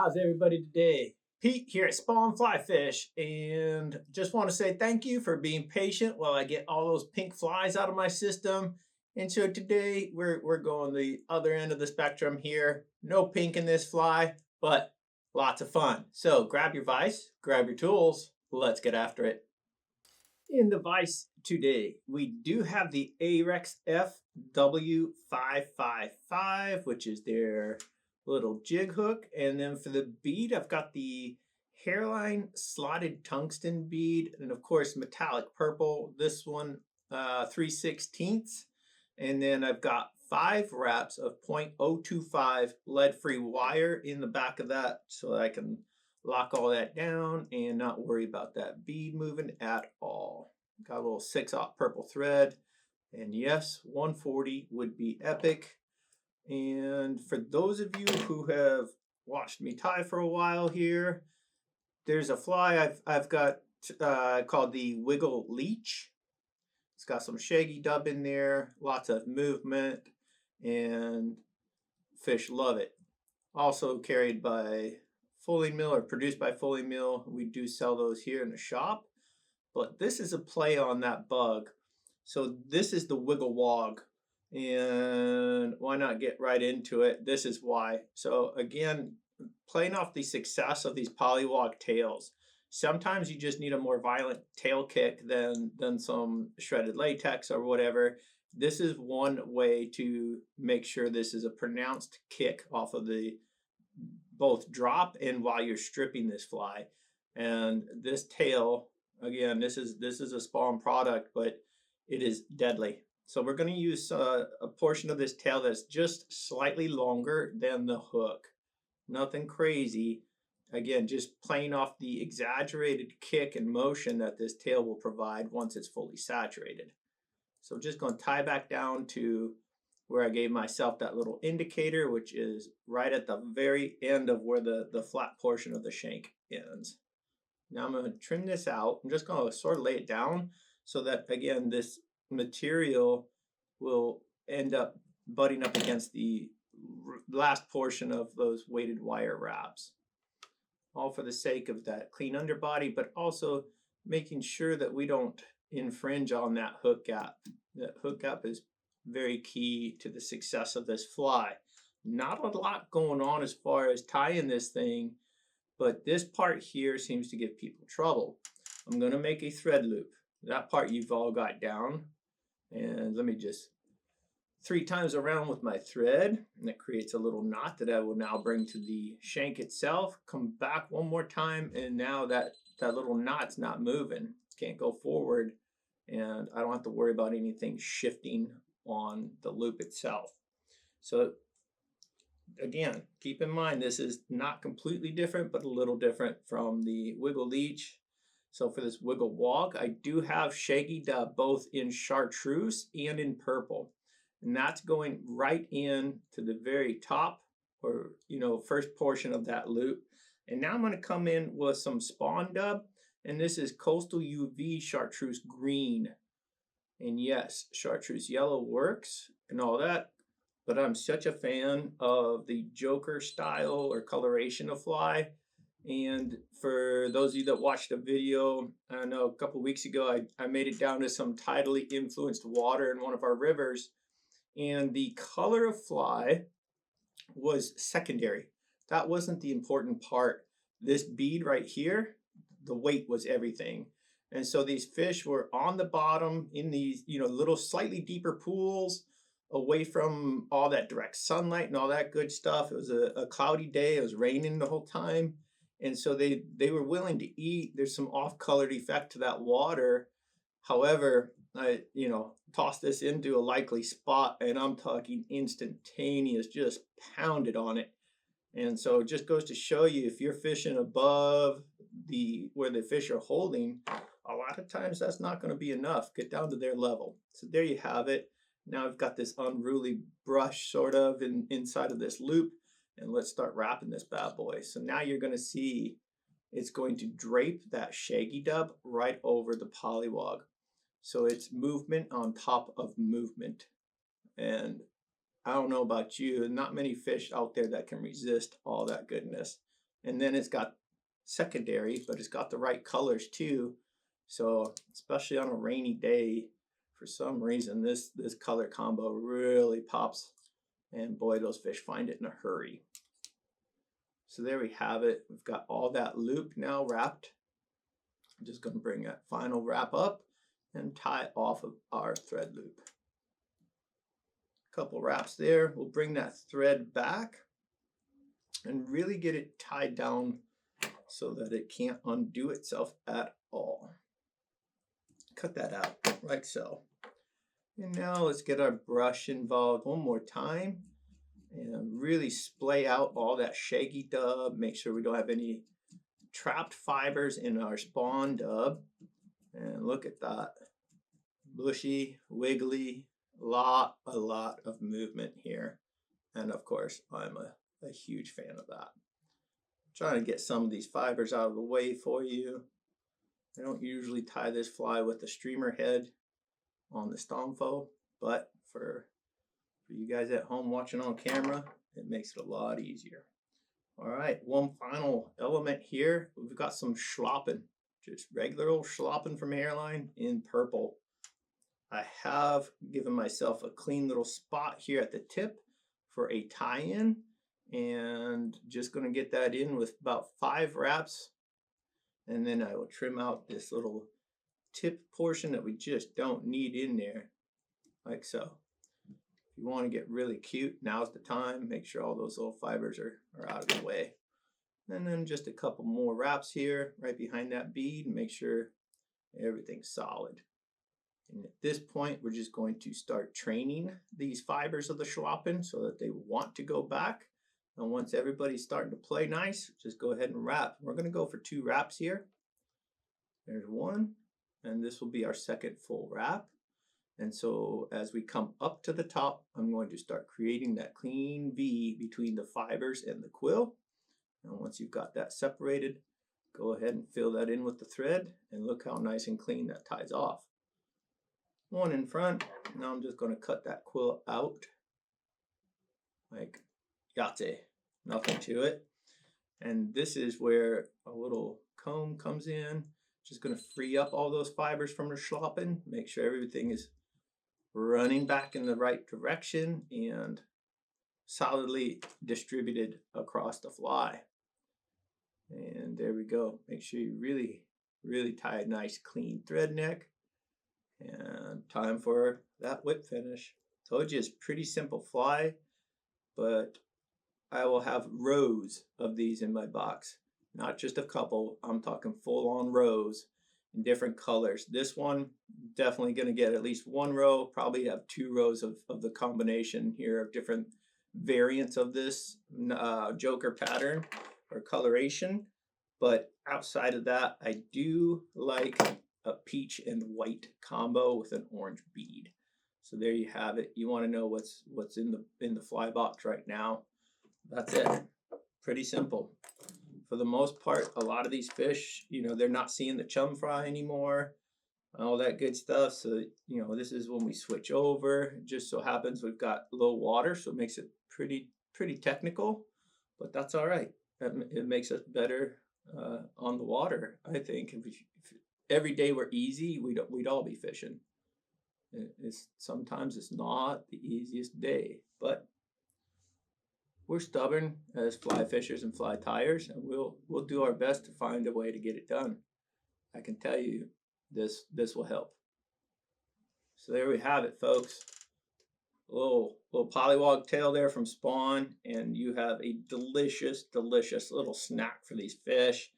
How's everybody today? Pete here at Spawn Fly Fish, and just want to say thank you for being patient while I get all those pink flies out of my system. And so today we're going the other end of the spectrum here. No pink in this fly, but lots of fun. So grab your vise, grab your tools, let's get after it. In the vise today, we do have the Ahrex FW555, which is their little jig hook. And then for the bead, I've got the Hareline slotted tungsten bead, and of course metallic purple. This one 3/16. And then I've got 5 wraps of 0.025 lead-free wire in the back of that, so I can lock all that down and not worry about that bead moving at all. Got a little 6/0 purple thread, and yes, 140 would be epic. And for those of you who have watched me tie for a while here, there's a fly I've got called the Wiggle Leech. It's got some shaggy dub in there, lots of movement, and fish love it. Also carried by Fulling Mill or produced by Fulling Mill. We do sell those here in the shop, but this is a play on that bug. So this is the Wiggle Wog, and why not get right into it? This is why. So again, playing off the success of these Polliwog tails. Sometimes you just need a more violent tail kick than some shredded latex or whatever. This is one way to make sure this is a pronounced kick off of the both drop and while you're stripping this fly. And this tail, again, this is a Spawn product, but it is deadly. So we're going to use a portion of this tail that's just slightly longer than the hook. Nothing crazy. Again, just playing off the exaggerated kick and motion that this tail will provide once it's fully saturated. So just going to tie back down to where I gave myself that little indicator, which is right at the very end of where the flat portion of the shank ends. Now I'm going to trim this out. I'm just going to sort of lay it down so that, again, this material will end up butting up against the last portion of those weighted wire wraps. All for the sake of that clean underbody, but also making sure that we don't infringe on that hook gap. That hook gap is very key to the success of this fly. Not a lot going on as far as tying this thing, but this part here seems to give people trouble. I'm going to make a thread loop. That part you've all got down. And let me just 3 times around with my thread, and it creates a little knot that I will now bring to the shank itself. Come back one more time, and now that little knot's not moving. Can't go forward, and I don't have to worry about anything shifting on the loop itself. So again, keep in mind this is not completely different, but a little different from the Wiggle Leech. So for this Wiggle Wog, I do have Shaggy dub both in Chartreuse and in Purple. And that's going right in to the very top, or first portion of that loop. And now I'm going to come in with some Spawn dub, and this is Coastal UV Chartreuse green. And yes, Chartreuse yellow works and all that, but I'm such a fan of the Joker style or coloration of fly. And for those of you that watched a video, I know a couple weeks ago, I made it down to some tidally influenced water in one of our rivers. And the color of fly was secondary. That wasn't the important part. This bead right here, the weight was everything. And so these fish were on the bottom in these, little slightly deeper pools away from all that direct sunlight and all that good stuff. It was a cloudy day. It was raining the whole time. And so they were willing to eat. There's some off-colored effect to that water. However, I tossed this into a likely spot, and I'm talking instantaneous, just pounded on it. And so it just goes to show you, if you're fishing above where the fish are holding, a lot of times that's not going to be enough. Get down to their level. So there you have it. Now I've got this unruly brush sort of inside of this loop, and let's start wrapping this bad boy. So now you're going to see it's going to drape that Shaggy dub right over the Polliwog. So it's movement on top of movement. And I don't know about you, not many fish out there that can resist all that goodness. And then it's got secondary, but it's got the right colors too. So especially on a rainy day, for some reason, this color combo really pops. And boy, those fish find it in a hurry. So there we have it. We've got all that loop now wrapped. I'm just going to bring that final wrap up and tie it off of our thread loop. Couple wraps there. We'll bring that thread back and really get it tied down so that it can't undo itself at all. Cut that out like so. And now let's get our brush involved one more time and really splay out all that shaggy dub. Make sure we don't have any trapped fibers in our spawn dub. And look at that. Bushy, wiggly, a lot of movement here. And of course, I'm a huge fan of that. Trying to get some of these fibers out of the way for you. I don't usually tie this fly with the streamer head on the Stomfo, but for you guys at home watching on camera, it makes it a lot easier. All right, one final element here. We've got some Schlappen, just regular old Schlappen from Hareline in purple. I have given myself a clean little spot here at the tip for a tie-in, and just going to get that in with about 5 wraps, and then I will trim out this little tip portion that we just don't need in there, like so. If you want to get really cute, now's the time. Make sure all those little fibers are out of the way. And then just a couple more wraps here right behind that bead. Make sure everything's solid. And at this point, we're just going to start training these fibers of the Schlappen so that they want to go back. And once everybody's starting to play nice, just go ahead and wrap. We're going to go for 2 wraps here. There's one, and this will be our second full wrap. And so as we come up to the top, I'm going to start creating that clean V between the fibers and the quill. And once you've got that separated, go ahead and fill that in with the thread, and look how nice and clean that ties off. One in front. Now I'm just going to cut that quill out like yahtzee, nothing to it. And this is where a little comb comes in. Just going to free up all those fibers from the Schlappen, make sure everything is running back in the right direction and solidly distributed across the fly. And there we go. Make sure you really tie a nice clean thread neck. And time for that whip finish. Told you it's pretty simple fly, but I will have rows of these in my box. Not just a couple, I'm talking full on rows in different colors. This one, definitely gonna get at least 1 row, probably have 2 rows of the combination here of different variants of this joker pattern or coloration. But outside of that, I do like a peach and white combo with an orange bead. So there you have it. You want to know what's in the fly box right now. That's it. Pretty simple. For the most part, a lot of these fish, you know, they're not seeing the chum fry anymore, all that good stuff. So, you know, this is when we switch over. It just so happens we've got low water, so it makes it pretty technical, but that's all right. It makes us better on the water, I think. If every day were easy, we'd all be fishing. Sometimes it's not the easiest day, but we're stubborn as fly fishers and fly tiers, and we'll do our best to find a way to get it done. I can tell you this will help. So there we have it, folks. A little Polliwog tail there from spawn, and you have a delicious little snack for these fish.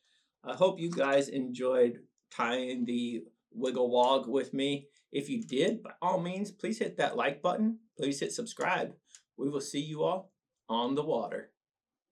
I hope you guys enjoyed tying the Wiggle Wog with me. If you did, by all means, please hit that like button. Please hit subscribe. We will see you all on the water.